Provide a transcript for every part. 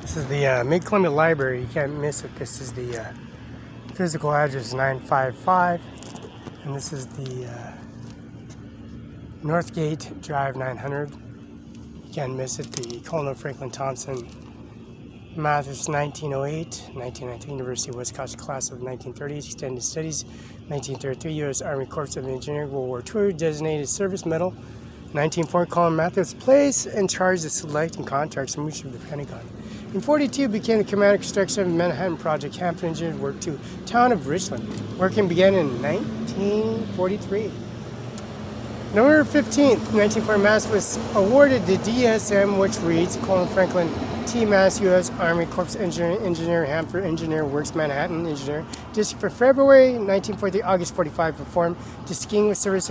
This is the Mid-Columbia Library. You can't miss it. This is the physical address 955. And this is the Northgate Drive 900. You can't miss it. The Colonel Franklin Thompson Mathers 1908, 1919 University of Wisconsin class of 1930, extended studies, 1933 U.S. Army Corps of Engineers, World War II, designated service medal, 1940 Colin Mathers placed in charge of selecting contracts and mission of the Pentagon. In 42 became the command construction of the Manhattan Project. Hampton engineers worked to town of Richland. Working began in 1943. November 15th, 1940, Mass was awarded the DSM, which reads Colin Franklin T. Mass, U.S. Army Corps Engineer, Hampton Engineer Works, Manhattan Engineer District for February 1943, August 45, performed distinguished service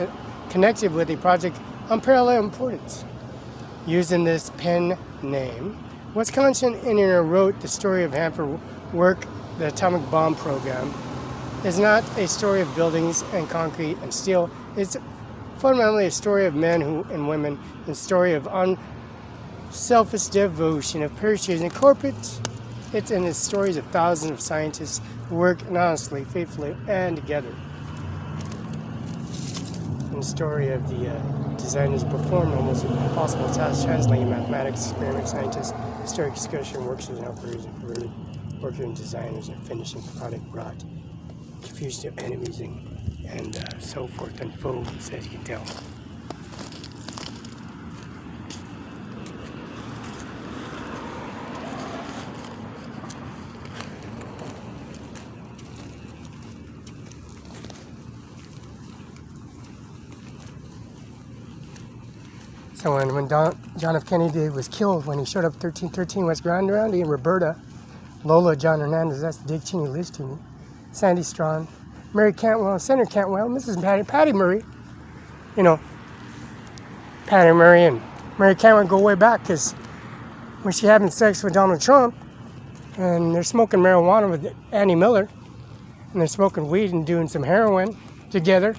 connected with a project unparalleled importance. Using this pen name, Wisconsin engineer wrote the story of Hampton work, the atomic bomb program, is not a story of buildings and concrete and steel. It's fundamentally a story of men and women, and a story of unselfish devotion of parachutes and corporate. It's in the stories of thousands of scientists who work honestly, faithfully, and together. And the story of the designers performed almost impossible tasks, translating mathematics, experiment scientists, historic discussion, works as an operators and converted working designers and finishing product brought confusion to enemies and so forth and foes, as you can tell. So when John F. Kennedy was killed, when he showed up 1313 West Grand Round, and Roberta, Lola, John Hernandez, that's Dick Cheney, Liz Cheney, Sandy Strawn, Mary Cantwell, Senator Cantwell, Mrs. Patty Murray. You know, Patty Murray and Mary Cantwell go way back, because when she having sex with Donald Trump, and they're smoking marijuana with Annie Miller, and they're smoking weed and doing some heroin together.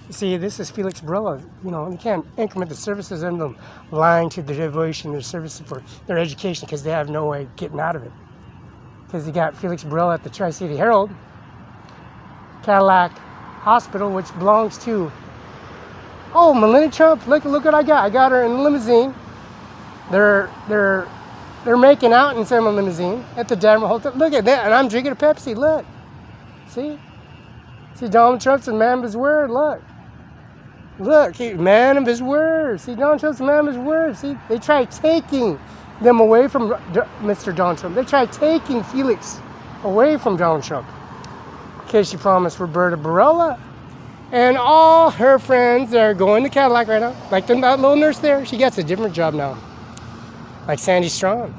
See, this is Felix Barela. You know, you can't increment the services and them lying to the devotion of their services for their education, because they have no way of getting out of it. Because you got Felix Barela at the Tri-City Herald, Cadillac Hospital, which belongs to, oh, Melania Trump. Look what I got. I got her in a limousine. They're making out in some limousine at the Denver Hotel. Look at that, and I'm drinking a Pepsi. Look, see Donald Trump's a man of his word. Look, he's man of his word. See, Donald Trump's a man of his word. See, they tried taking them away from Mr. Donald Trump. They tried taking Felix away from Donald Trump. Because she promised Roberta Barela and all her friends that are going to Cadillac right now, like that little nurse there, she gets a different job now. Like Sandy Strawn,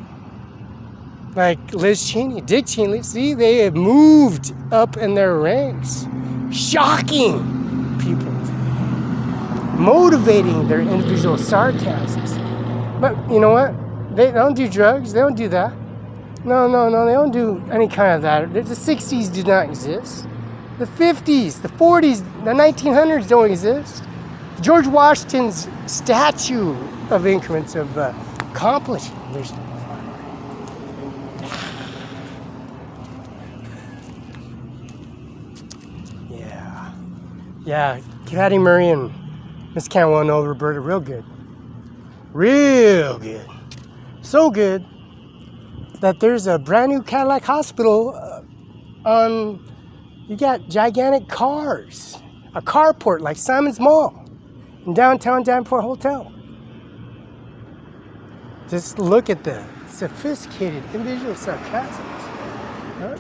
like Liz Cheney, Dick Cheney. See, they have moved up in their ranks. Shocking people. Motivating their individual sarcasms. But you know what? They don't do drugs. They don't do that. No. They don't do any kind of that. The 60s do not exist. The 50s, the 40s, the 1900s don't exist. George Washington's statue of increments of accomplishment. Yeah, Patty Murray and Miss Cantwell know Roberta real good. Real good. So good that there's a brand new Cadillac Hospital you got gigantic cars. A carport like Simon's Mall in downtown Davenport Hotel. Just look at the sophisticated individual sarcasm. Huh?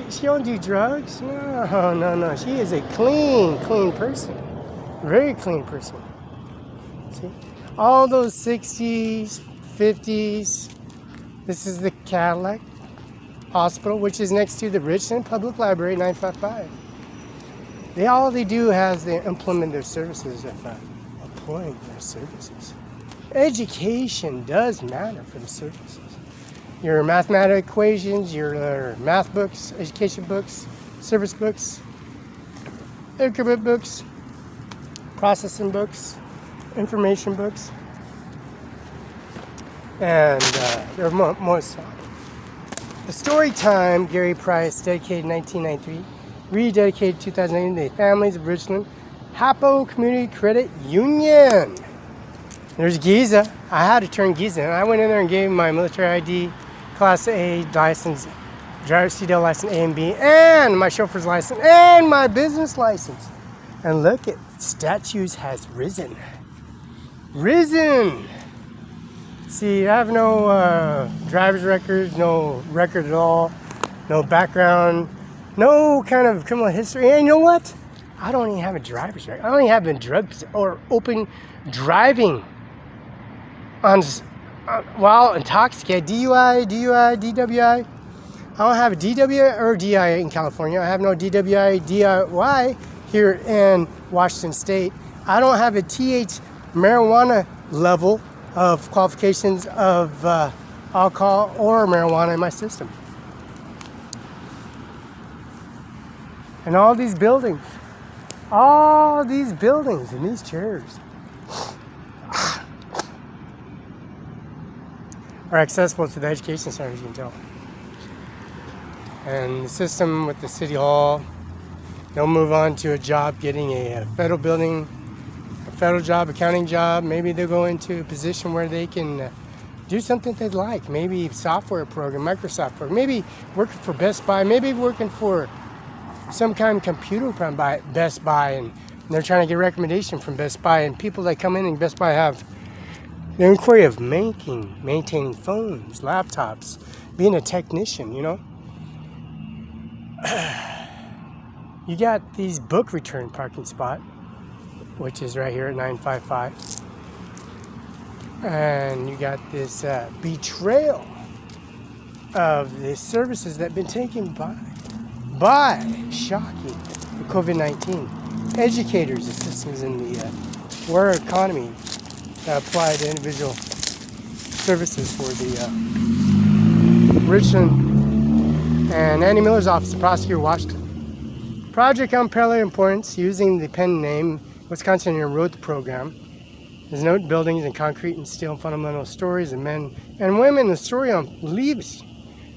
She don't do drugs? No. She is a clean person. Very clean person. See? All those 60s, 50s. This is the Cadillac Hospital, which is next to the Richland Public Library, 955. All they do is they implement their services of employing their services. Education does matter for the services. Your mathematical equations, your math books, education books, service books, increment books, processing books, information books. And there are more. The story time, Gary Price, dedicated 1993, rededicated 2008 to the families of Richland, Hapo Community Credit Union. There's Giza. I had to turn Giza in. I went in there and gave him my military ID, Class A license, driver's CDL license A and B, and my chauffeur's license, and my business license. And look, at statues has risen. Risen! See, I have no driver's records, no record at all, no background, no kind of criminal history. And you know what? I don't even have a driver's record. I don't even have been drug or open driving on while intoxicated. DUI, DWI. I don't have a DWI or DI in California. I have no DWI, DIY here in Washington State. I don't have a TH marijuana level of qualifications of alcohol or marijuana in my system. And all these buildings and these chairs are accessible to the education center, as you can tell. And the system with the city hall, they'll move on to a job getting a federal building, a federal job, accounting job. Maybe they'll go into a position where they can do something they'd like. Maybe software program, Microsoft program, maybe working for Best Buy, maybe working for some kind of computer program by Best Buy, and they're trying to get a recommendation from Best Buy, and people that come in and Best Buy have the inquiry of maintaining phones, laptops, being a technician, you know. You got these book return parking spot, which is right here at 955. And you got this betrayal of the services that have been taken by shocking the COVID-19. Educators, assistants in the war economy that apply to individual services for the Richland and Andy Miller's office, the prosecutor, Washington. Project unparalleled importance, using the pen name Wisconsin wrote the program. His note buildings and concrete and steel, fundamental stories of men and women, the story on leaves,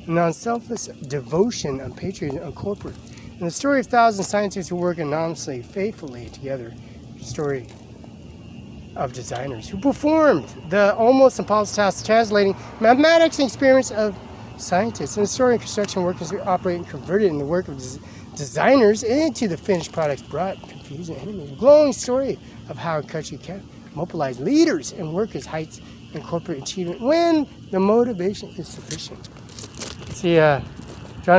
non-selfless devotion of patriotism and corporate, and the story of thousands of scientists who work anonymously, faithfully together. The story of designers who performed the almost impossible task of translating mathematics and experience of scientists, and the story of construction workers who operate and converted in the work of designers into the finished products brought confusing enemies. A glowing story of how a country can mobilize leaders and workers' heights and corporate achievement when the motivation is sufficient. See, John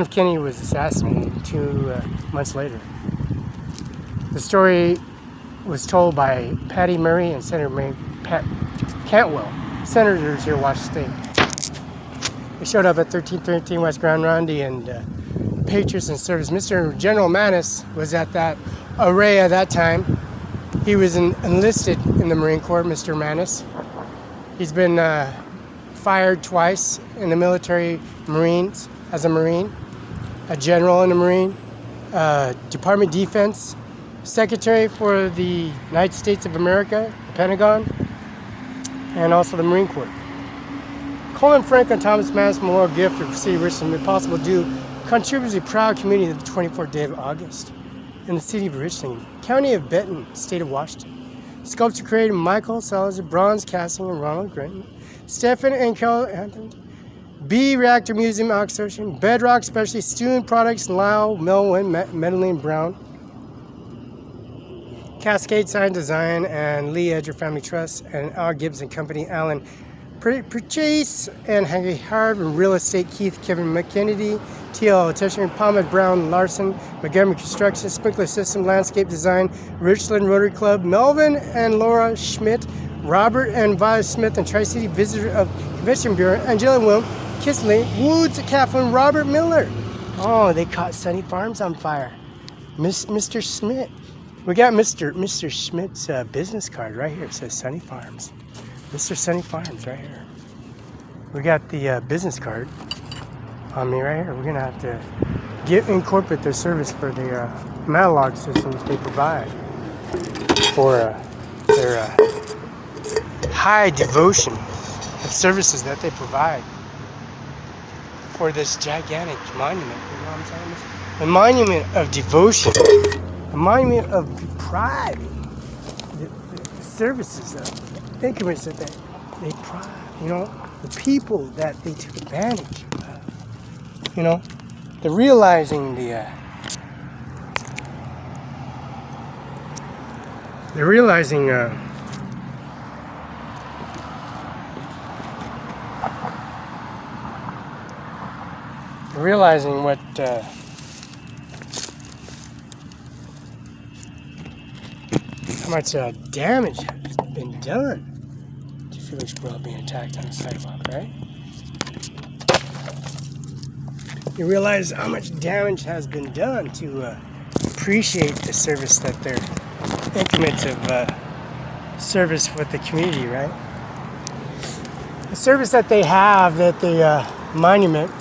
F. Kennedy was assassinated 2 months later. The story was told by Patty Murray and Senator Mary Cantwell, senators here in Washington State. They showed up at 1313 West Grand Ronde, and Patriots and Service. Mr. General Manis was at that array at that time. He was enlisted in the Marine Corps, Mr. Manis. He's been fired twice in the military Marines as a Marine, a general in the Marine, Department of Defense, Secretary for the United States of America, the Pentagon, and also the Marine Corps. Colin Franklin Thomas Manis Memorial Gift for City of Richland, made possible due contributes a proud community of the 24th day of August in the city of Richland, County of Benton, State of Washington. Sculpture created Michael Salazar, bronze casting of Ronald Grenton, Stephen and Carol Anthony, B Reactor Museum, Oxford, Bedrock Specialty, Student Products, Lau, Melwin, Medellin Brown, Cascade Sign Design, and Lee Edger Family Trust, and R. Gibbs and Company, Alan Purchase, and Henry Harb, and Real Estate, Keith Kevin McKennedy, TL Electrician, Palmer Brown Larson, Montgomery Construction, Sprinkler System, Landscape Design, Richland Rotary Club, Melvin and Laura Schmidt, Robert and Vi Smith, and Tri-City Visitor of Convention Bureau, Angela Wilm, Kisley, Woods, Kaplan, Robert Miller. Oh, they caught Sunny Farms on fire. Mr. Schmidt. We got Mr. Schmidt's business card right here. It says Sunny Farms. Mr. Sunny Farms right here. We got the business card on me right here. We're gonna have to incorporate their service for their catalog systems they provide for their high devotion the services that they provide for this gigantic monument. You know what I'm saying? A monument of devotion, a monument of pride, the services, the increments that they pride, you know, the people that they took advantage of, you know, the realizing the realizing what how much damage has been done to Felix Barela being attacked on the sidewalk, right? You realize how much damage has been done to appreciate the service that their increments of service with the community, right? The service that they have at the monument,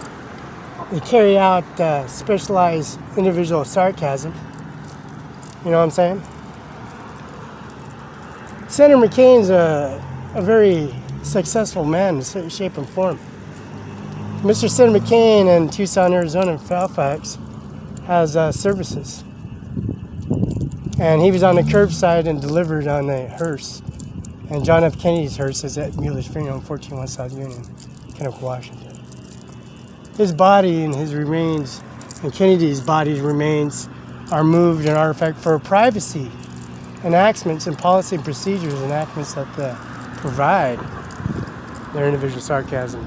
they carry out specialized individual sarcasm. You know what I'm saying? Senator McCain's a very successful man in shape and form. Mr. Senator McCain in Tucson, Arizona, and Fairfax has services. And he was on the curbside and delivered on a hearse. And John F. Kennedy's hearse is at Mueller's Funeral on 141 South Union, Kennewick, Washington. His body and his remains, and Kennedy's body's remains, are moved in artifact for privacy enactments and policy and procedures enactments that provide their individual sarcasm.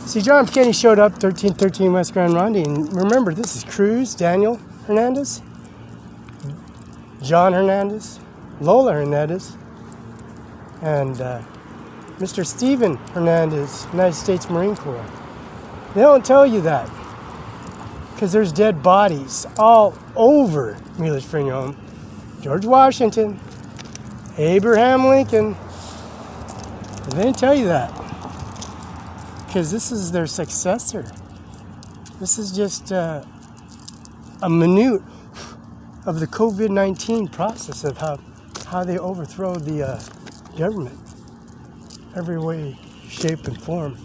See, John F. Kennedy showed up 1313 West Grand Ronde, and remember, this is Cruz, Daniel Hernandez, John Hernandez, Lola Hernandez, and Mr. Stephen Hernandez, United States Marine Corps. They don't tell you that because there's dead bodies all over Mueller's Funeral Home. George Washington, Abraham Lincoln. And they didn't tell you that because this is their successor. This is just a minute of the COVID-19 process of how they overthrow the government, every way, shape, and form.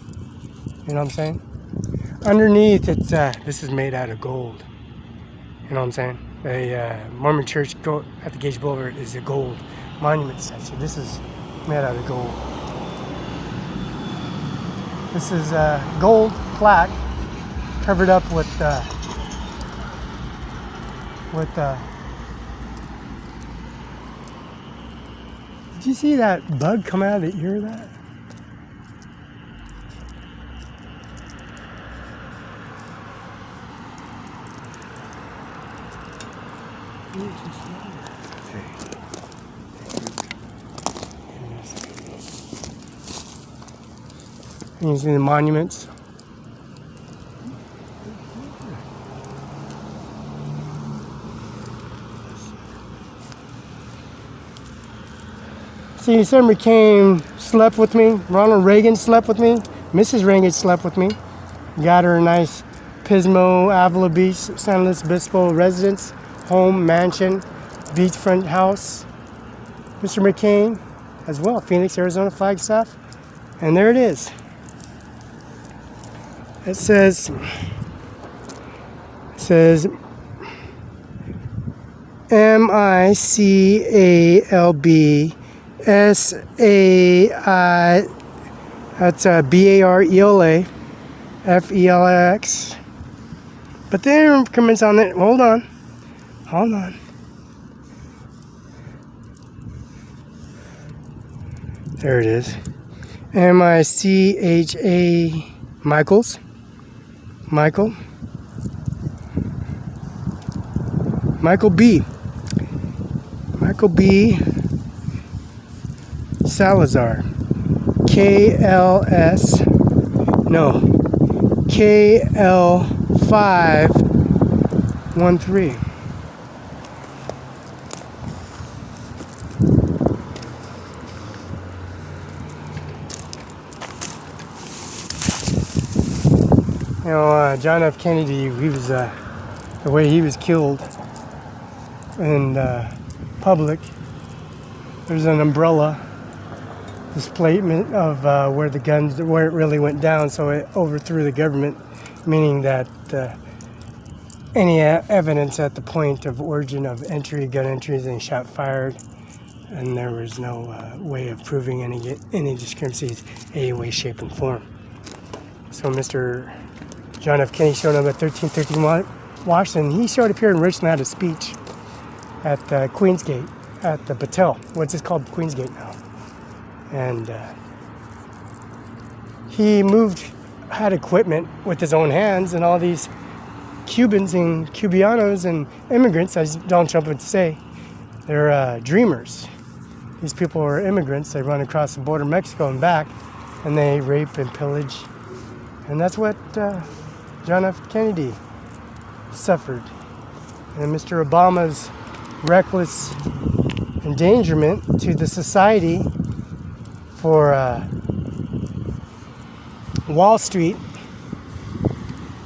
You know what I'm saying? Underneath, it's this is made out of gold. You know what I'm saying? The Mormon Church at the Gage Boulevard is a gold monument statue. This is made out of gold. This is a gold plaque covered up with did you see that bug come out of the ear of that? You see the monuments. See, Senator McCain slept with me. Ronald Reagan slept with me. Mrs. Reagan slept with me. Got her a nice Pismo, Avila Beach, San Luis Obispo residence, home, mansion, beachfront house. Mr. McCain as well, Phoenix, Arizona, Flagstaff. And there it is. It says MICALBSAI, that's BARELA FELIX. But there comments on it. Hold on. There it is. MICHA Michael B. Salazar. KL513. You know, John F. Kennedy, he was, the way he was killed in public, there's an umbrella displacement of where it really went down, so it overthrew the government, meaning that any evidence at the point of origin of entry, gun entries, and shot fired, and there was no way of proving any discrepancies, any way, shape, and form. So Mr. John F. Kennedy showed up at 1313 Washington. He showed up here in Richland at a speech at Queensgate, at the Battelle. What's it called? Queensgate now. And he had equipment with his own hands, and all these Cubans and Cubanos and immigrants, as Donald Trump would say, they're dreamers. These people are immigrants. They run across the border of Mexico and back, and they rape and pillage. And that's what John F. Kennedy suffered. And Mr. Obama's reckless endangerment to the society for Wall Street,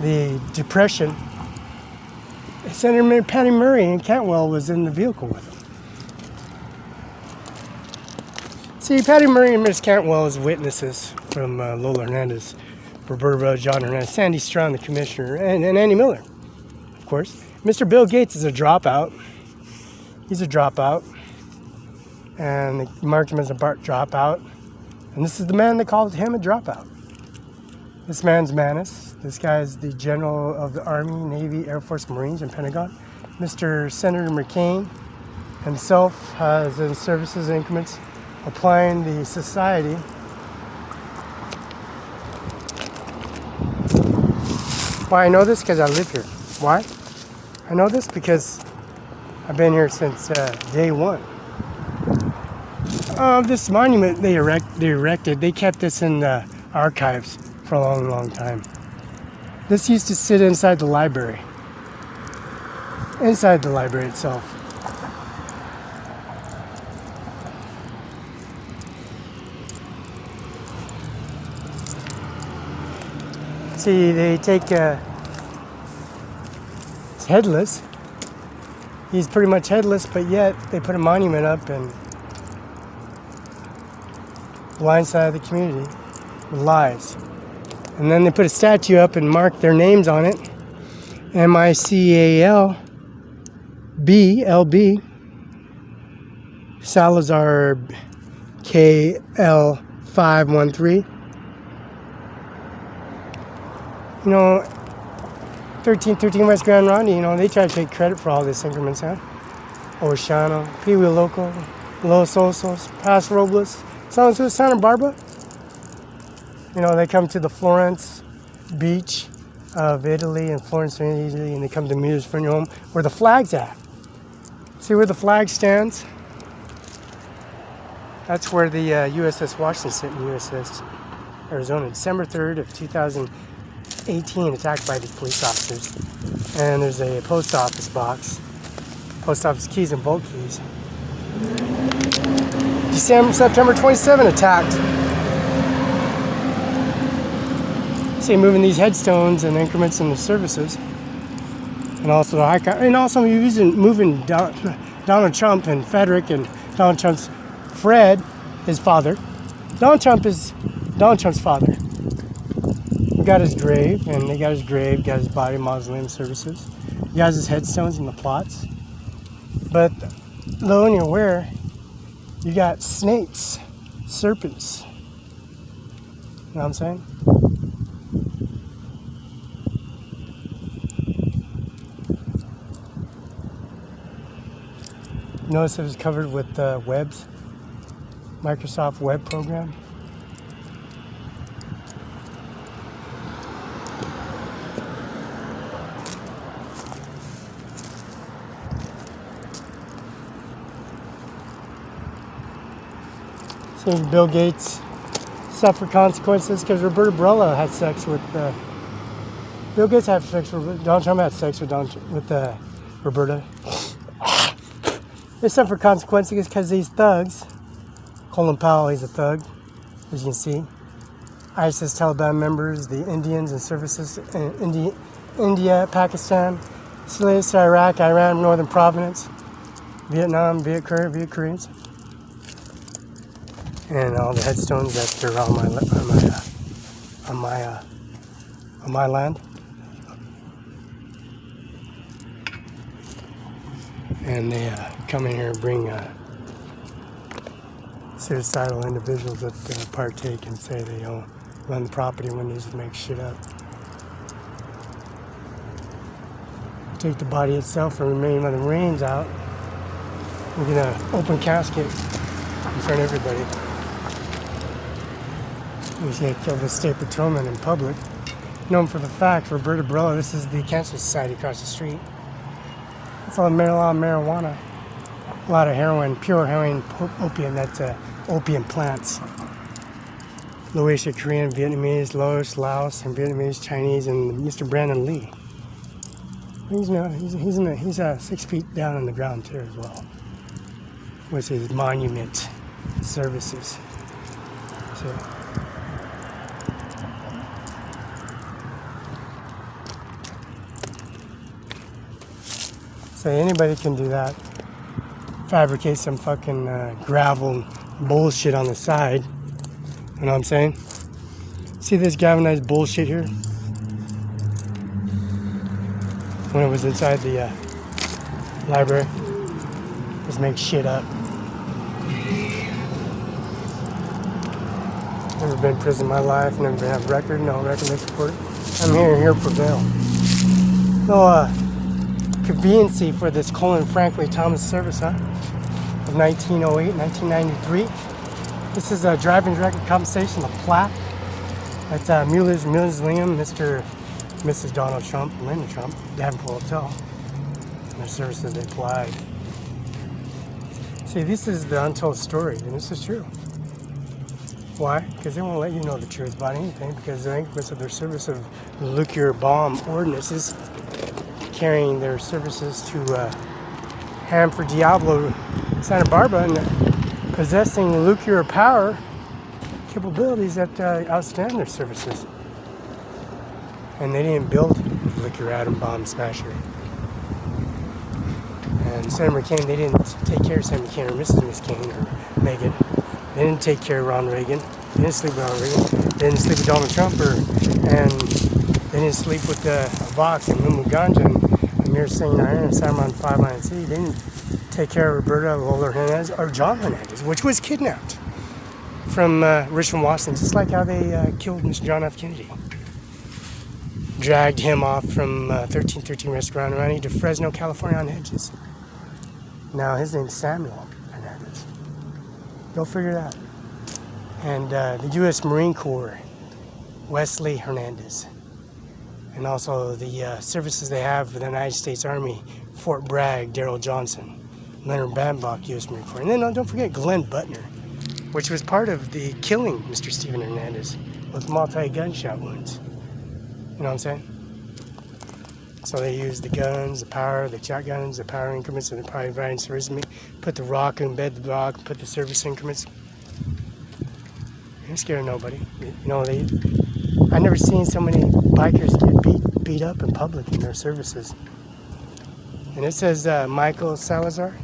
the Depression. Senator Patty Murray and Cantwell was in the vehicle with him. See, Patty Murray and Ms. Cantwell as witnesses from Lola Hernandez, Roberta Barela, John Hernandez, Sandy Strawn, the commissioner, and Andy Miller, of course. Mr. Bill Gates is a dropout. He's a dropout. And they marked him as a dropout. And this is the man that called him a dropout. This man's Manus. This guy is the General of the Army, Navy, Air Force, Marines, and Pentagon. Mr. Senator McCain himself has in services increments applying the society. Why I know this? Because I live here. Why? I know this because I've been here since day one. This monument they erected, they kept this in the archives for a long, long time. This used to sit inside the library. Inside the library itself. See, they take it's headless. He's pretty much headless, but yet they put a monument up and blindside of the community with lies. And then they put a statue up and mark their names on it. MICAL BLB Salazar KL513. You know, 1313 West Grand Ronde, you know, they try to take credit for all this increments, huh? Oceano, Pee Wee Loco, Los Osos, Paso Robles, Santa Barbara. You know, they come to the Florence beach of Italy and Florence, Italy, and they come to Muse for your home, where the flag's at. See where the flag stands? That's where the USS Washington sit in USS Arizona, December 3rd of 2018, attacked by these police officers. And there's a post office box, post office keys and vault keys. September 27 attacked. See, moving these headstones and increments in the services, and also the and also moving Donald Trump and Frederick and Donald Trump's Fred, his father. Donald Trump is Donald Trump's father. He got his grave, and they got his grave, got his body, mausoleum services. He has his headstones and the plots. But though when you're aware, you got snakes, serpents. You know what I'm saying? Notice it was covered with webs, Microsoft Web program. Seeing Bill Gates suffer consequences because Roberta Barela had sex with Bill Gates had sex with Donald Trump had sex with Roberta. They suffer consequences because these thugs, Colin Powell, he's a thug, as you can see. ISIS, Taliban members, the Indians and services in India, Pakistan, Syria, Iraq, Iran, Northern Province, Vietnam, Viet Koreans. and all the headstones that are on my land. And they come in here and bring suicidal individuals that partake and say they run the property when they just make shit up. Take the body itself and remain of the remains out. We're gonna open casket in front of everybody. We say kill the state patrolman in public. Known for the fact, Roberta Barela, this is the Cancer Society across the street. It's all marijuana. A lot of heroin, pure heroin, opium, that's opium plants. Laotian, Korean, Vietnamese, Laos, and Vietnamese, Chinese, and Mr. Brandon Lee. He's 6 feet down on the ground too as well. With his monument services. So anybody can do that. Fabricate some fucking gravel bullshit on the side. You know what I'm saying? See this galvanized bullshit here? When it was inside the library. Just make shit up. Never been in prison in my life, never have record, no record to support it. I'm here prevail. No conveniency for this Colin Franklin Thomas service, huh? Of 1908, 1993. This is a driving record compensation, a plaque. That's Mueller's Liam, Mrs. Donald Trump, Linda Trump, Davenport Hotel. And their services they applied. See, this is the untold story, and this is true. Why? Because they won't let you know the truth about anything, because the increments of their service of nuclear bomb ordinances, carrying their services to Ham for Diablo, Santa Barbara, and possessing nuclear power capabilities that outstand their services. And they didn't build a nuclear atom bomb smasher. And Senator McCain, they didn't take care of Senator McCain or Mrs. McCain or Megan. They didn't take care of Ron Reagan. They didn't sleep with Ron Reagan. They didn't sleep with Donald Trump, and they didn't sleep with Vox and Lumu Ganja and Ajmer Singh Nijjar and Cimaron 5 INC. They didn't take care of Roberta Lola Hernandez or John Hernandez, which was kidnapped from Richmond, Washington, just like how they killed Mr. John F. Kennedy. Dragged him off from 1313 Restaurant Running to Fresno, California on Hedges. Now his name's Samuel Hernandez. Go figure that. And the U.S. Marine Corps, Wesley Hernandez. And also the services they have for the United States Army, Fort Bragg, Darrell Johnson, Leonard Bambach, U.S. Marine Corps. And then don't forget Glenn Butner, which was part of the killing Mr. Stephen Hernandez with multi-gunshot wounds. You know what I'm saying? So they use the guns, the power, the shotguns, the power increments, and the power providing service. Put the rock, embed the rock, put the service increments. Ain't scared of nobody. You know, I never seen so many bikers get beat up in public in their services. And it says Michael Salazar,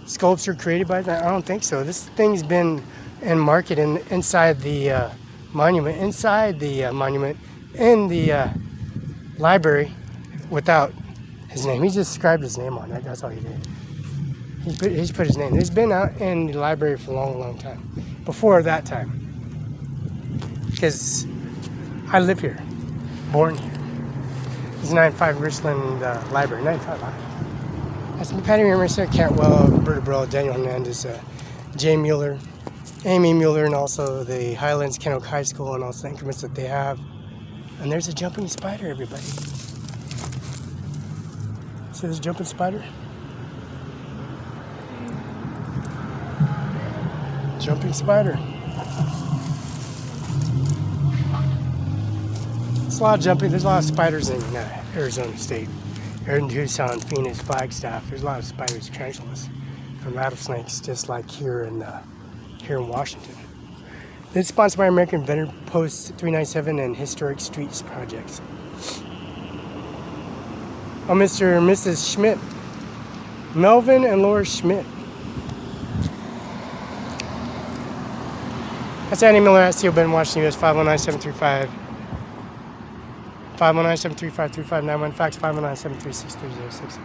sculpture created by that. I don't think so. This thing's been in market inside the monument, in the library without his name. He just scribed his name on it. That's all he did. He's put his name. It's been out in the library for a long, long time. Before that time. Because I live here. Born here. It's 95 Richland Library. 95. That's Patty Mercer, Cantwell, Roberta Barela, Daniel Hernandez, Jay Mueller, Amy Mueller, and also the Highlands Kenoak High School, and also the increments that they have. And there's a jumping spider, everybody. See this jumping spider? Jumping spider. There's a lot of jumping. There's a lot of spiders in Arizona State. In Tucson, Phoenix, Flagstaff. There's a lot of spiders, tarantulas, and rattlesnakes, just like here in Washington. It's sponsored by American Veteran Post 397 and Historic Streets Projects. Oh, Mr. and Mrs. Schmidt. Melvin and Laura Schmidt. That's Andy Miller at Steel Bend, Washington, US 519-735. 519-735-3591. Fax 519-736-3066.